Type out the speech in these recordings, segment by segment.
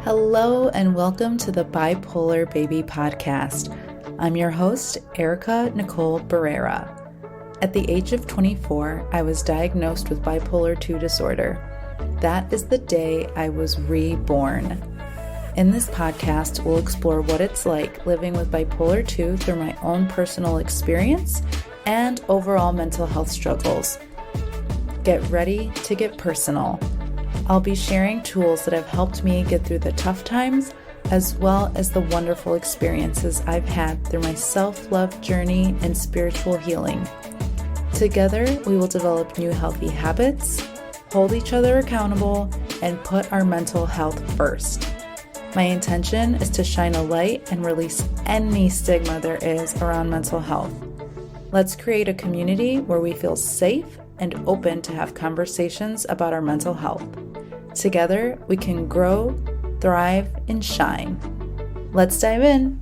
Hello and welcome to the Bipolar Baby Podcast. I'm your host, Erica Nicole Barrera. At the age of 24, I was diagnosed with bipolar 2 disorder. That is the day I was reborn. In this podcast, we'll explore what it's like living with bipolar 2 through my own personal experience and overall mental health struggles. Get ready to get personal. I'll be sharing tools that have helped me get through the tough times, as well as the wonderful experiences I've had through my self-love journey and spiritual healing. Together, we will develop new healthy habits, hold each other accountable, and put our mental health first. My intention is to shine a light and release any stigma there is around mental health. Let's create a community where we feel safe and open to have conversations about our mental health. Together, we can grow, thrive, and shine. Let's dive in.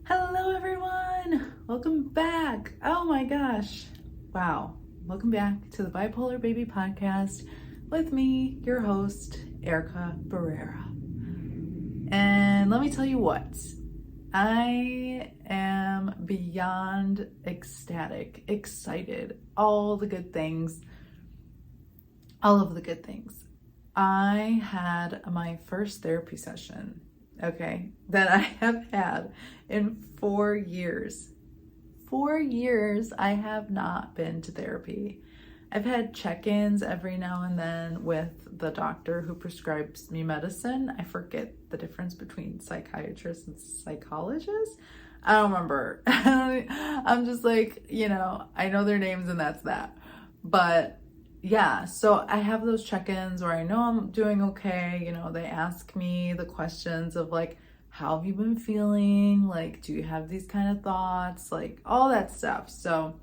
Hello, everyone. Welcome back. Oh my gosh. Wow. Welcome back to the Bipolar Baby Podcast with me, your host, Erica Barrera. And let me tell you what. I am beyond ecstatic, excited, all of the good things. I had my first therapy session, that I have had in 4 years. 4 years I have not been to therapy. I've had check-ins every now and then with the doctor who prescribes me medicine. I forget the difference between psychiatrist and psychologist. I don't remember. I'm just like, I know their names and that's that. But yeah, so I have those check-ins where I know I'm doing okay. They ask me the questions of like, how have you been feeling? Like, do you have these kind of thoughts? Like all that stuff. So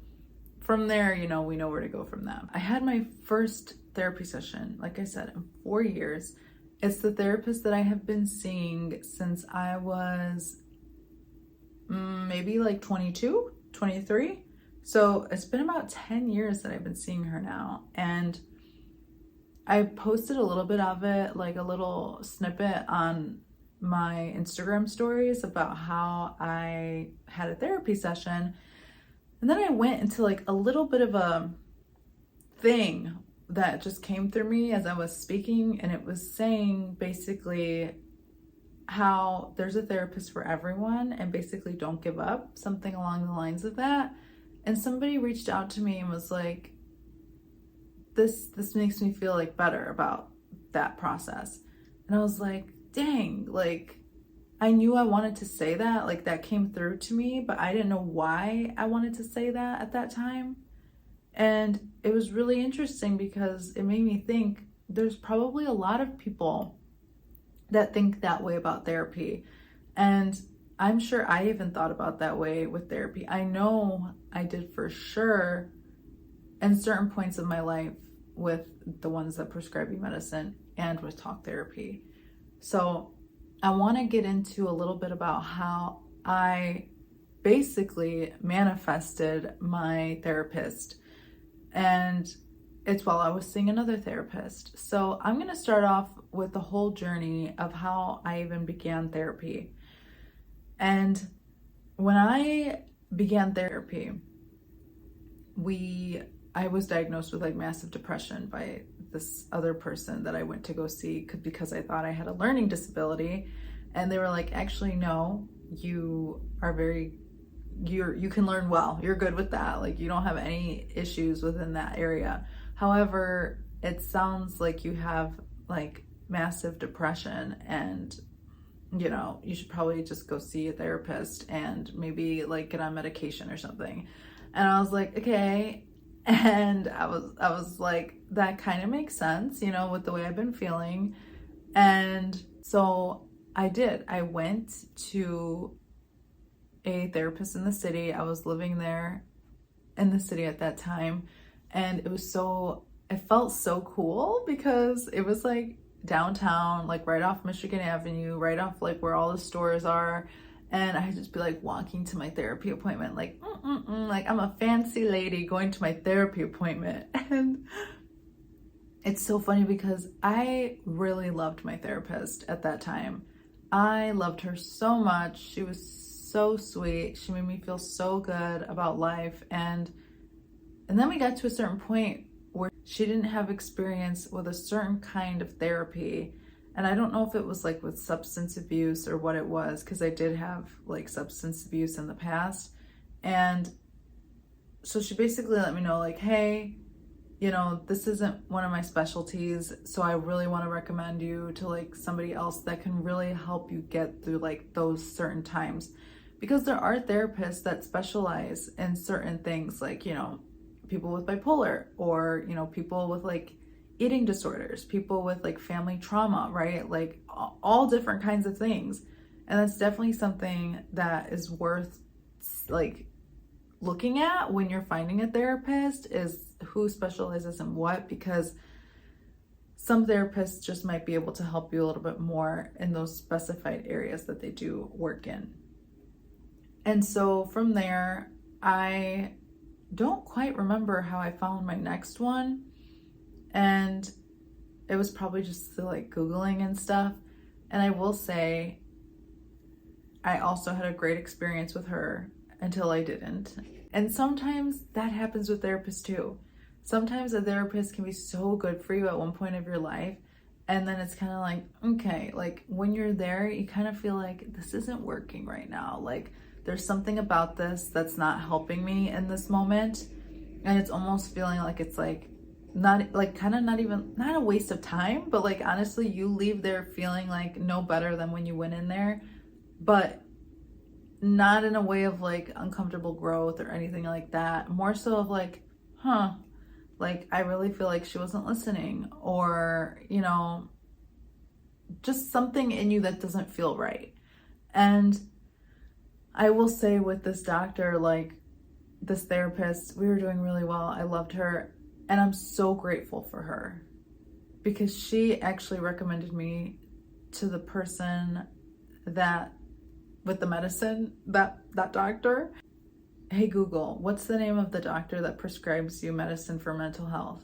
from there, we know where to go from that. I had my first therapy session, like I said, in 4 years. It's the therapist that I have been seeing since I was maybe like 22, 23. So it's been about 10 years that I've been seeing her now. And I posted a little bit of it, like a little snippet on my Instagram stories about how I had a therapy session. And then I went into like a little bit of a thing that just came through me as I was speaking. And it was saying basically how there's a therapist for everyone and basically don't give up, something along the lines of that. And somebody reached out to me and was like, this makes me feel like better about that process. And I was like, dang, like I knew I wanted to say that, like that came through to me, but I didn't know why I wanted to say that at that time. And it was really interesting because it made me think there's probably a lot of people that think that way about therapy. And I'm sure I even thought about that way with therapy. I know I did for sure in certain points of my life with the ones that prescribe me medicine and with talk therapy. So I want to get into a little bit about how I basically manifested my therapist. And it's while I was seeing another therapist. So I'm going to start off with the whole journey of how I even began therapy. And when I began therapy, I was diagnosed with like massive depression by this other person that I went to go see because I thought I had a learning disability. And they were like, actually, no, you can learn well. You're good with that. Like you don't have any issues within that area. However, it sounds like you have like massive depression and you should probably just go see a therapist and maybe like get on medication or something. And I was like, okay. And I was like, that kind of makes sense, with the way I've been feeling. And so I did. I went to a therapist in the city. I was living there in the city at that time. And it felt so cool because it was like downtown, like right off Michigan Avenue, right off like where all the stores are. And I'd just be like walking to my therapy appointment, like I'm a fancy lady going to my therapy appointment. And it's so funny because I really loved my therapist at that time. I loved her so much. She was so sweet. She made me feel so good about life. And then we got to a certain point where she didn't have experience with a certain kind of therapy. And I don't know if it was like with substance abuse or what it was, because I did have like substance abuse in the past. And so she basically let me know, like, hey, you know, this isn't one of my specialties, so I really want to recommend you to like somebody else that can really help you get through like those certain times. Because there are therapists that specialize in certain things, like, you know, people with bipolar, or, you know, people with like eating disorders, people with like family trauma, right? Like all different kinds of things. And that's definitely something that is worth like looking at when you're finding a therapist, is who specializes in what, because some therapists just might be able to help you a little bit more in those specified areas that they do work in. And so from there, I don't quite remember how I found my next one. And it was probably just like Googling and stuff. And I will say, I also had a great experience with her until I didn't. And sometimes that happens with therapists too. Sometimes a therapist can be so good for you at one point of your life, and then it's kind of like, okay, like when you're there, you kind of feel like this isn't working right now. Like there's something about this that's not helping me in this moment. And it's almost feeling like it's like not like kind of not even, not a waste of time, but like honestly, you leave there feeling like no better than when you went in there, but not in a way of like uncomfortable growth or anything like that. More so of like, like I really feel like she wasn't listening, or, you know, just something in you that doesn't feel right. And I will say with this doctor, like this therapist, we were doing really well. I loved her, and I'm so grateful for her because she actually recommended me to the person that with the medicine, that doctor. Hey Google, what's the name of the doctor that prescribes you medicine for mental health?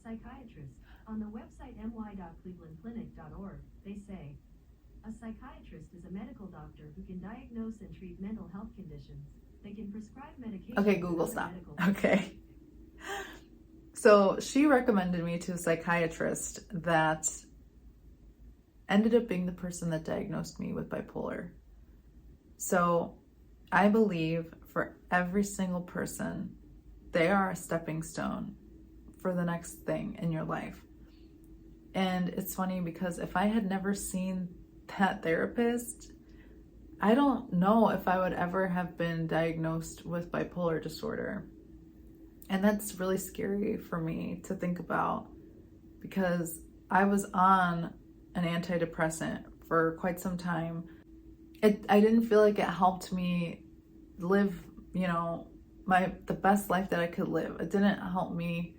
Psychiatrist. On the website my.clevelandclinic.org, they say, a psychiatrist is a medical doctor who can diagnose and treat mental health conditions. They can prescribe medication. Okay, Google, stop. Okay. So she recommended me to a psychiatrist that ended up being the person that diagnosed me with bipolar. So I believe for every single person, they are a stepping stone for the next thing in your life. And it's funny because if I had never seen that therapist, I don't know if I would ever have been diagnosed with bipolar disorder. And that's really scary for me to think about, because I was on an antidepressant for quite some time. I didn't feel like it helped me live, you know, the best life that I could live. It didn't help me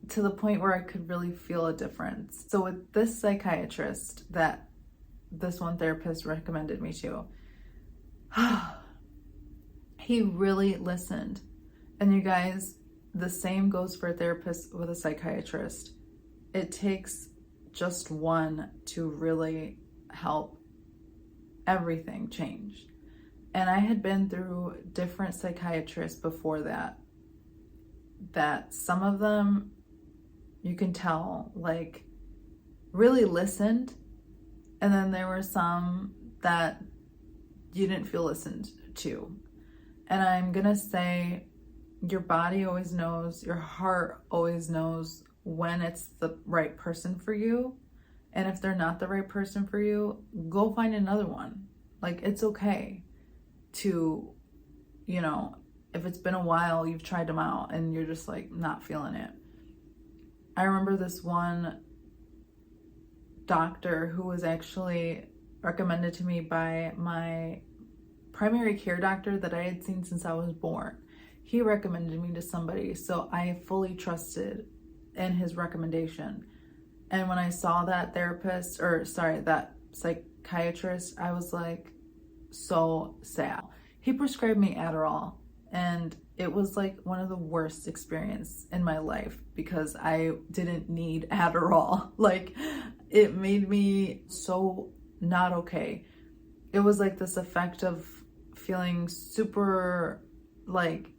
to the point where I could really feel a difference. So with this psychiatrist that this one therapist recommended me to, he really listened. And you guys, the same goes for a therapist with a psychiatrist. It takes just one to really help everything change. And I had been through different psychiatrists before that some of them, you can tell, like really listened. And then there were some that you didn't feel listened to. And I'm gonna say, your body always knows, your heart always knows when it's the right person for you. And if they're not the right person for you, go find another one. Like, it's okay to, you know, if it's been a while, you've tried them out and you're just like not feeling it. I remember this one doctor who was actually recommended to me by my primary care doctor that I had seen since I was born. He recommended me to somebody, so I fully trusted in his recommendation. And when I saw that that psychiatrist, I was like so sad. He prescribed me Adderall, and it was like one of the worst experiences in my life because I didn't need Adderall. Like, it made me so not okay. It was like this effect of feeling super like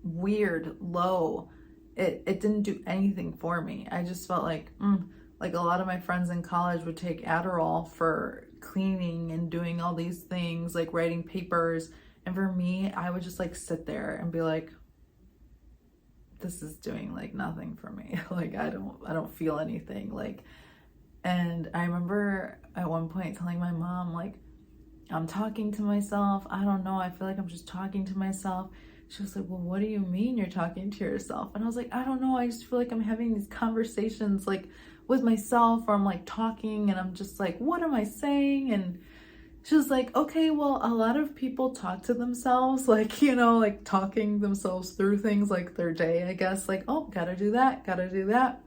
weird, low. It didn't do anything for me. I just felt like a lot of my friends in college would take Adderall for cleaning and doing all these things, like writing papers. And for me, I would just like sit there and be like, this is doing like nothing for me. Like, I don't feel anything. Like, and I remember at one point telling my mom, like, I'm talking to myself. I don't know. I feel like I'm just talking to myself. She was like, well, what do you mean you're talking to yourself? And I was like, I don't know. I just feel like I'm having these conversations like with myself, or I'm like talking and I'm just like, what am I saying? And she was like, okay, well, a lot of people talk to themselves, like, you know, like talking themselves through things like their day, I guess, like, oh, gotta do that, gotta do that.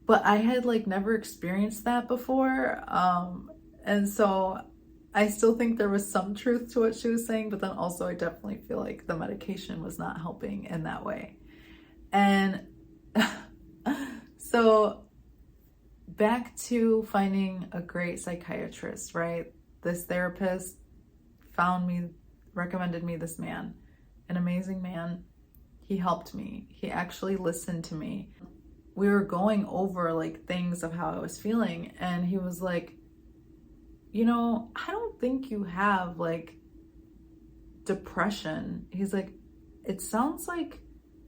But I had like never experienced that before. And so I still think there was some truth to what she was saying, but then also I definitely feel like the medication was not helping in that way. And so back to finding a great psychiatrist, right? This therapist recommended me this man, an amazing man. He helped me. He actually listened to me. We were going over like things of how I was feeling, and he was like, you know, I don't think you have like depression. He's like, it sounds like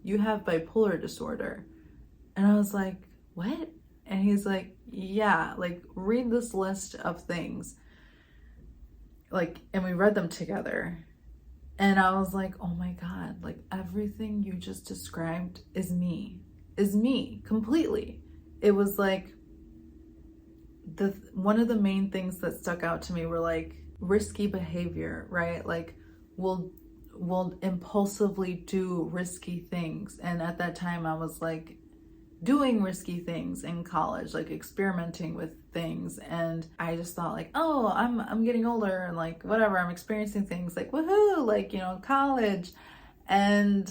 you have bipolar disorder. And I was like, what? And he's like, yeah, like read this list of things. Like, and we read them together. And I was like, oh my God, like everything you just described is me completely. It was like, one of the main things that stuck out to me were like risky behavior, right? Like we'll impulsively do risky things. And at that time I was like doing risky things in college, like experimenting with things. And I just thought like, oh, I'm getting older and like whatever, I'm experiencing things like woohoo, like, you know, college. And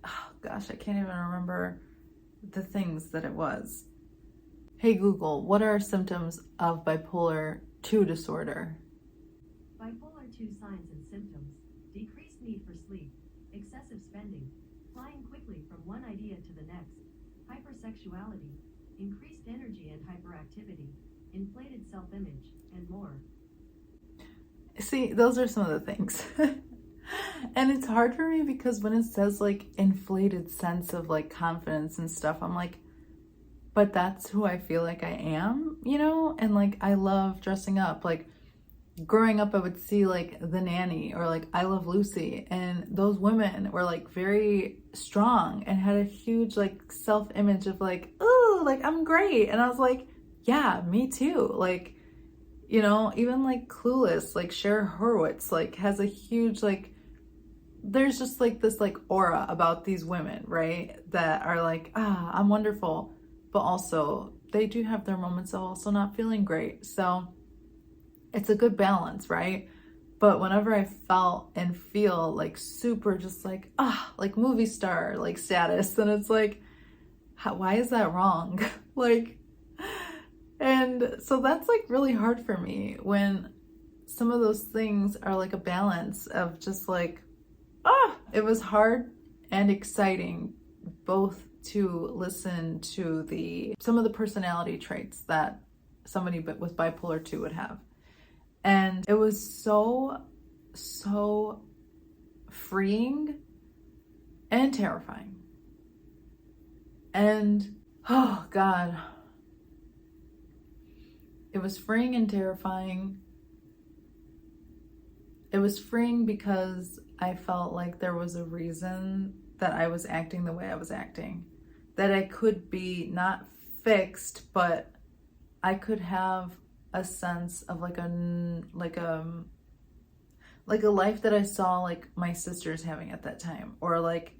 oh gosh, I can't even remember the things that it was. Hey Google, what are symptoms of bipolar 2 disorder? Bipolar 2 signs and symptoms: decreased need for sleep, excessive spending, flying quickly from one idea to the next, hypersexuality, increased energy and hyperactivity, inflated self-image, and more. See, those are some of the things. And it's hard for me because when it says like inflated sense of like confidence and stuff, I'm like, but that's who I feel like I am, you know? And like, I love dressing up. Like growing up, I would see like The Nanny or like I Love Lucy. And those women were like very strong and had a huge like self-image of like, oh, like I'm great. And I was like, yeah, me too. Like, you know, even like Clueless, like Cher Horowitz, like has a huge like, there's just like this like aura about these women, right? That are like, I'm wonderful. But also they do have their moments of also not feeling great. So it's a good balance, right? But whenever I felt and feel like super just like, like movie star, like status, then it's like, why is that wrong? Like, and so that's like really hard for me when some of those things are like a balance of just like, it was hard and exciting both to listen to some of the personality traits that somebody with bipolar 2 would have. And it was so freeing and terrifying. And oh God, it was freeing and terrifying. It was freeing because I felt like there was a reason that I was acting the way I was acting. That I could be not fixed, but I could have a sense of like a life that I saw like my sisters having at that time, or like,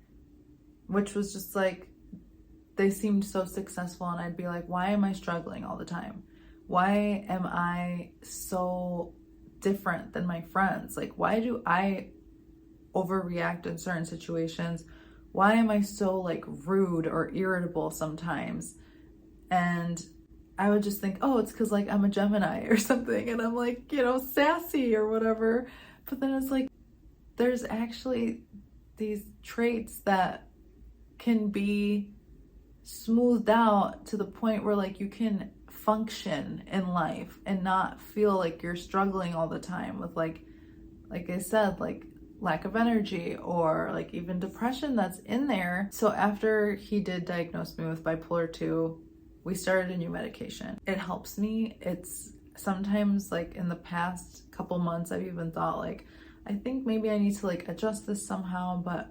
which was just like, they seemed so successful and I'd be like, why am I struggling all the time? Why am I so different than my friends? Like, why do I overreact in certain situations? Why am I so like rude or irritable sometimes? And I would just think, oh, it's because like I'm a Gemini or something, and I'm like, sassy or whatever. But then it's like, there's actually these traits that can be smoothed out to the point where like you can function in life and not feel like you're struggling all the time with like I said, like lack of energy or like even depression that's in there. So after he did diagnose me with bipolar 2, we started a new medication. It helps me. It's sometimes like in the past couple months, I've even thought like, I think maybe I need to like adjust this somehow, but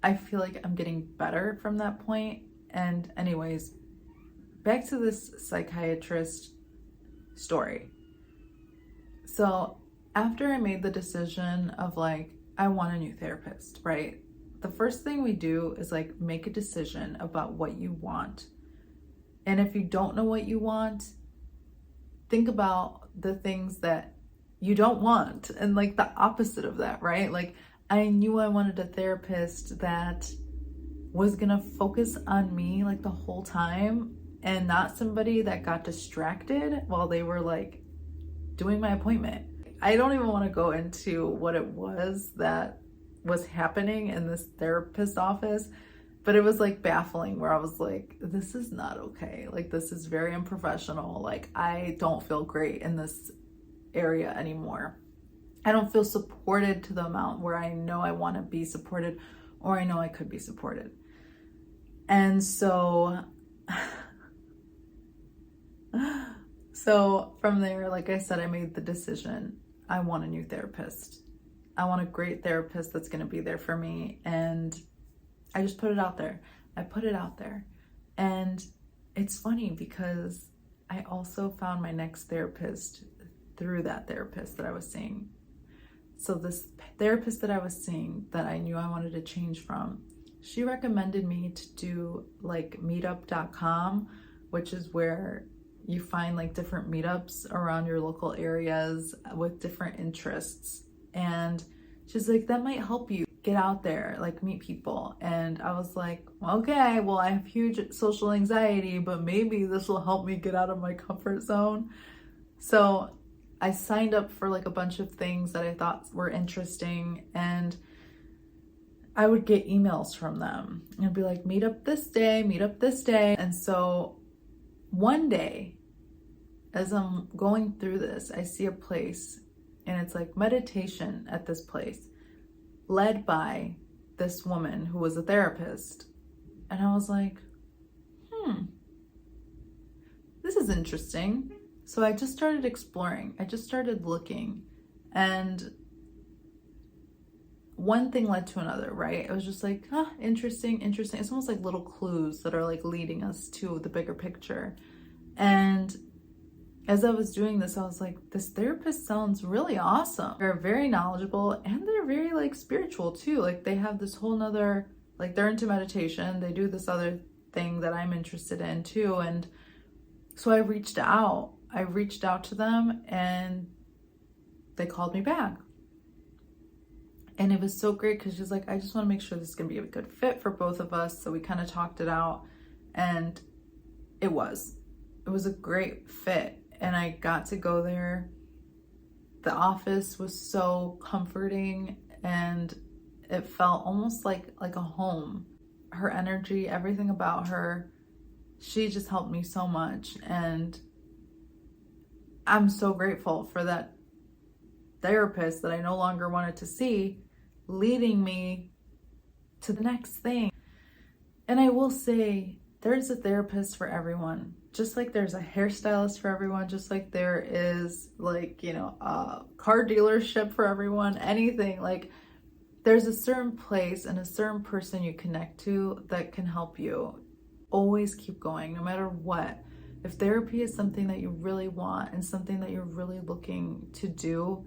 I feel like I'm getting better from that point. And anyways, back to this psychiatrist story. So after I made the decision of like, I want a new therapist, right? The first thing we do is like make a decision about what you want. And if you don't know what you want, think about the things that you don't want and like the opposite of that, right? Like I knew I wanted a therapist that was gonna focus on me like the whole time and not somebody that got distracted while they were like doing my appointment. I don't even want to go into what it was that was happening in this therapist office, but it was like baffling where I was like, this is not okay. Like this is very unprofessional. Like I don't feel great in this area anymore. I don't feel supported to the amount where I know I want to be supported or I know I could be supported. And so from there, like I said, I made the decision. I want a new therapist. I want a great therapist that's going to be there for me. And I just put it out there. I put it out there. And it's funny because I also found my next therapist through that therapist that I was seeing. So this therapist that I was seeing that I knew I wanted to change from, she recommended me to do like meetup.com, which is where you find like different meetups around your local areas with different interests. And she's like, that might help you get out there, like meet people. And I was like, okay, well, I have huge social anxiety, but maybe this will help me get out of my comfort zone. So I signed up for like a bunch of things that I thought were interesting, and I would get emails from them and be like, meet up this day, meet up this day. And so one day, as I'm going through this, I see a place and it's like meditation at this place led by this woman who was a therapist. And I was like, this is interesting. So I just started exploring. I just started looking, and one thing led to another, right? It was just like, interesting. It's almost like little clues that are like leading us to the bigger picture. And as I was doing this, I was like, this therapist sounds really awesome. They're very knowledgeable and they're very like spiritual too. Like they have this whole nother, like they're into meditation. They do this other thing that I'm interested in too. And so I reached out to them and they called me back. And it was so great because she's like, I just want to make sure this is going to be a good fit for both of us. So we kind of talked it out, and it was a great fit. And I got to go there. The office was so comforting and it felt almost like a home. Her energy, everything about her, she just helped me so much. And I'm so grateful for that therapist that I no longer wanted to see, leading me to the next thing. And I will say, there's a therapist for everyone. Just like there's a hairstylist for everyone, just like there is like, a car dealership for everyone, anything. Like there's a certain place and a certain person you connect to that can help you. Always keep going, no matter what. If therapy is something that you really want and something that you're really looking to do,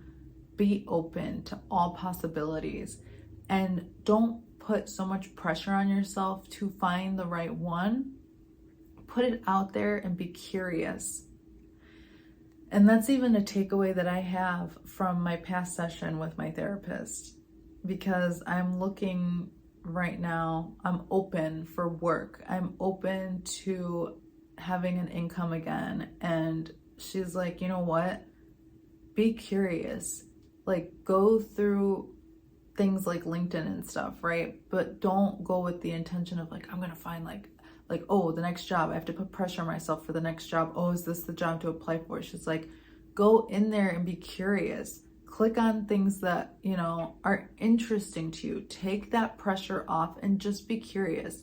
be open to all possibilities and don't put so much pressure on yourself to find the right one. Put it out there and be curious. And that's even a takeaway that I have from my past session with my therapist, because I'm looking right now, I'm open for work. I'm open to having an income again. And she's like, you know what? Be curious. Like, go through things like LinkedIn and stuff, right? But don't go with the intention of like, I'm gonna find like, oh, the next job. I have to put pressure on myself for the next job. Oh, is this the job to apply for? She's like, go in there and be curious. Click on things that, you know, are interesting to you. Take that pressure off and just be curious.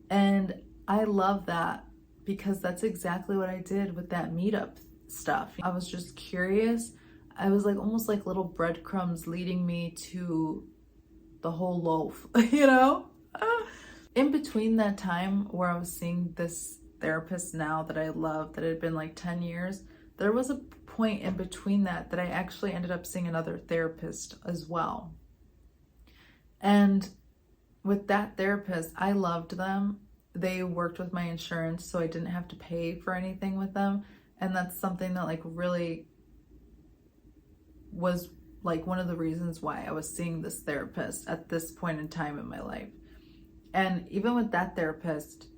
And I love that, because that's exactly what I did with that meetup stuff. I was just curious. I was like almost like little breadcrumbs leading me to the whole loaf, you know? In between that time where I was seeing this therapist now that I love, that had been like 10 years, there was a point in between that I actually ended up seeing another therapist as well. And with that therapist, I loved them. They worked with my insurance, so I didn't have to pay for anything with them. And that's something that like really was like one of the reasons why I was seeing this therapist at this point in time in my life. And even with that therapist,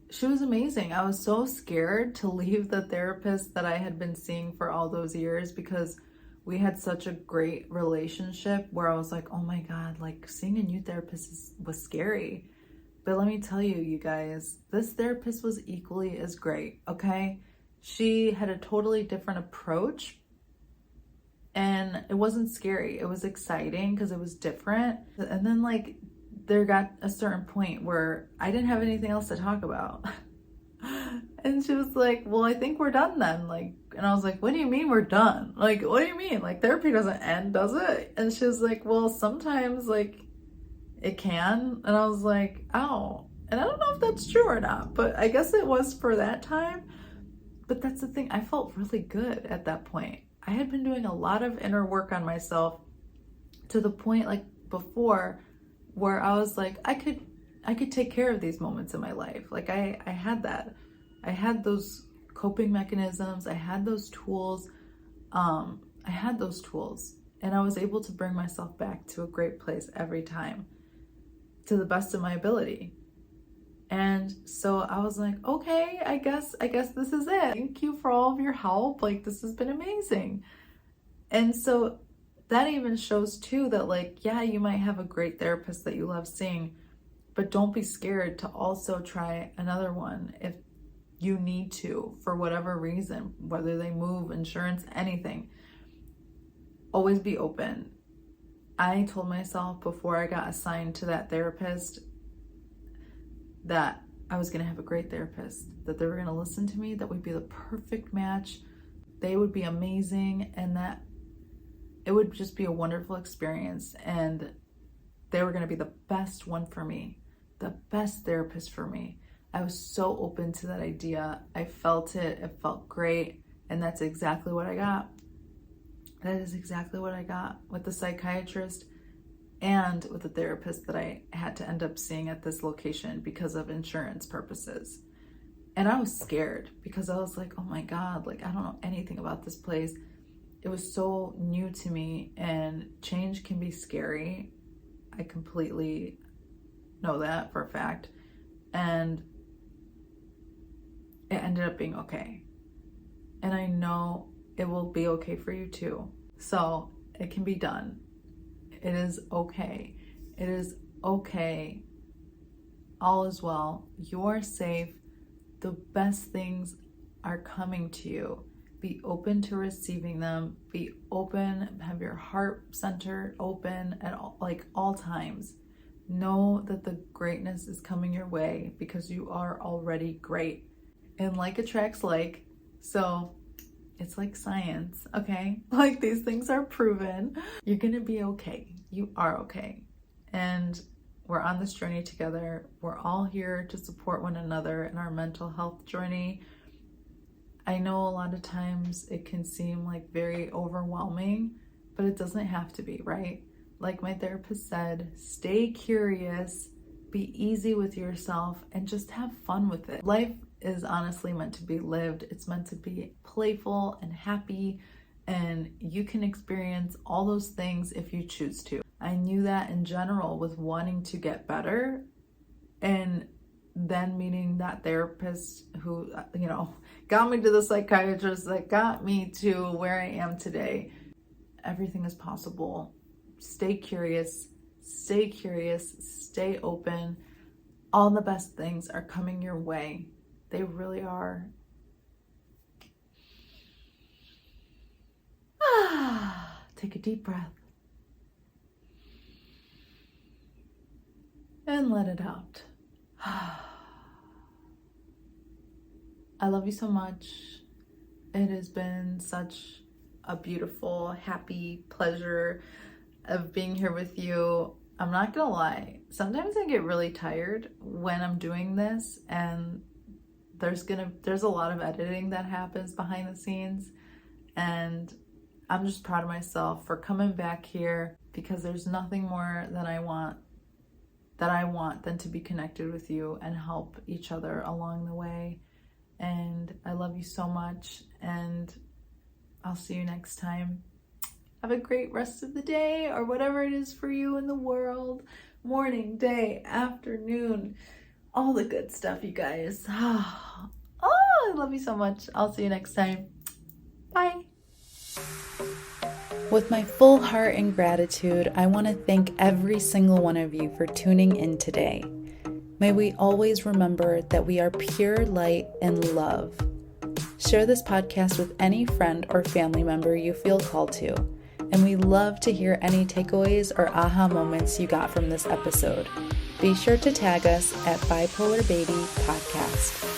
she was amazing. I was so scared to leave the therapist that I had been seeing for all those years, because we had such a great relationship where I was like, oh my God, like seeing a new therapist was scary. But let me tell you, you guys, this therapist was equally as great, okay? She had a totally different approach, and it wasn't scary. It was exciting because it was different. And then like there got a certain point where I didn't have anything else to talk about. And she was like, well, I think we're done then. Like, and I was like, what do you mean we're done? Like, what do you mean? Like, therapy doesn't end, does it? And she was like, well, sometimes like it can. And I was like, oh, and I don't know if that's true or not, but I guess it was for that time. But that's the thing. I felt really good at that point. I had been doing a lot of inner work on myself to the point like before where I was like, I could take care of these moments in my life. Like I had that. I had those coping mechanisms. I had those tools. And I was able to bring myself back to a great place every time to the best of my ability. And so I was like, okay, I guess this is it. Thank you for all of your help. Like, this has been amazing. And so that even shows too that like, yeah, you might have a great therapist that you love seeing, but don't be scared to also try another one if you need to, for whatever reason, whether they move, insurance, anything. Always be open. I told myself before I got assigned to that therapist that I was going to have a great therapist, that they were going to listen to me, that would be the perfect match, they would be amazing, and that it would just be a wonderful experience, and they were going to be the best one for me, the best therapist for me. I was so open to that idea. I felt it. It felt great. And that's exactly what I got. That is exactly what I got with the psychiatrist and with the therapist that I had to end up seeing at this location because of insurance purposes. And I was scared because I was like, oh my God, like I don't know anything about this place. It was so new to me, and change can be scary. I completely know that for a fact. And it ended up being okay. And I know it will be okay for you too. So it can be done. It is okay. It is okay. All is well. You are safe. The best things are coming to you. Be open to receiving them. Be open. Have your heart center open at all times. Know that the greatness is coming your way because you are already great. And like attracts like. So it's like science, okay? Like these things are proven. You're gonna be okay. You are okay. And we're on this journey together. We're all here to support one another in our mental health journey. I know a lot of times it can seem like very overwhelming, but it doesn't have to be, right? Like my therapist said, stay curious, be easy with yourself, and just have fun with it. Life is honestly meant to be lived. It's meant to be playful and happy, and you can experience all those things if you choose to. I knew that in general with wanting to get better, and then meeting that therapist who, got me to the psychiatrist that got me to where I am today. Everything is possible. Stay curious, stay open. All the best things are coming your way. They really are. Take a deep breath. And let it out. I love you so much. It has been such a beautiful, happy pleasure of being here with you. I'm not gonna lie, sometimes I get really tired when I'm doing this, and there's a lot of editing that happens behind the scenes, and I'm just proud of myself for coming back here, because there's nothing more that I want than to be connected with you and help each other along the way. And I love you so much, and I'll see you next time. Have a great rest of the day, or whatever it is for you in the world. Morning, day, afternoon, all the good stuff, you guys. Oh, I love you so much. I'll see you next time. Bye. With my full heart and gratitude, I want to thank every single one of you for tuning in today. May we always remember that we are pure light and love. Share this podcast with any friend or family member you feel called to, and we love to hear any takeaways or aha moments you got from this episode. Be sure to tag us at Bipolar Baby Podcast.